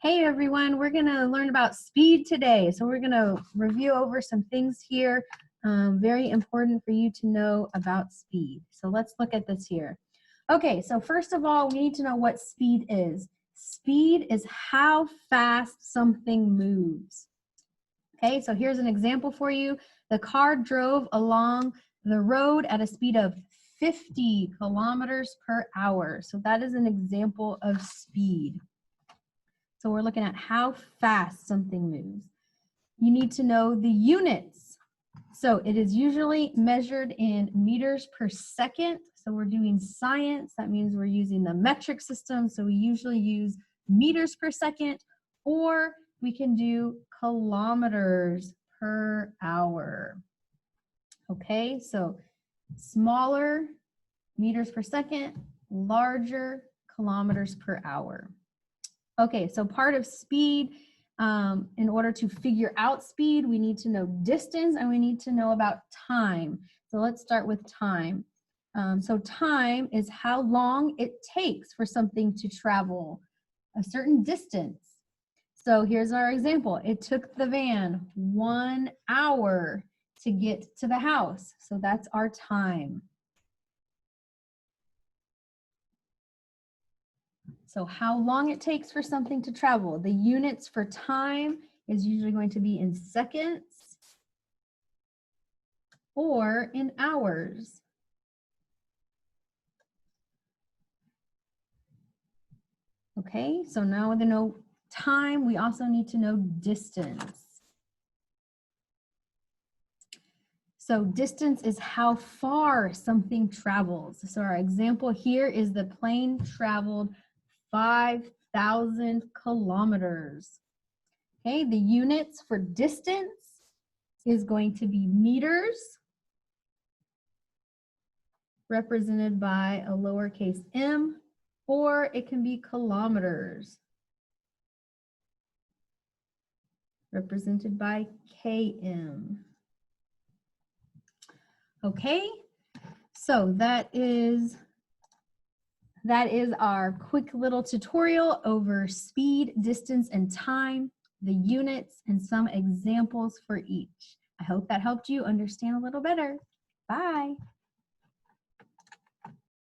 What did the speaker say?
Hey everyone, we're going to learn about speed today. So we're going to review over some things here, very important for you to know about speed. So let's look at this here. Okay, so first of all, we need to know what speed is. Speed is how fast something moves. Okay, so here's an example for you. The car drove along the road at a speed of 50 kilometers per hour. So that is an example of speed. So we're looking at how fast something moves. You need to know the units. So it is usually measured in meters per second. So we're doing science. That means we're using the metric system. So we usually use meters per second, or we can do kilometers per hour. Okay, so smaller, meters per second, larger, kilometers per hour. Okay, so part of speed, in order to figure out speed, we need to know distance and we need to know about time. So let's start with time. So time is how long it takes for something to travel a certain distance. So here's our example. It took the van 1 hour to get to the house. So that's our time. So how long it takes for something to travel. The units for time is usually going to be in seconds or in hours. Okay, so now we know time, we also need to know distance. So distance is how far something travels. So our example here is the plane traveled 5,000 kilometers. Okay, the units for distance is going to be meters, represented by a lowercase m, or it can be kilometers, represented by km. Okay, so that is our quick little tutorial over speed, distance, and time, the units, and some examples for each. I hope that helped you understand a little better. Bye.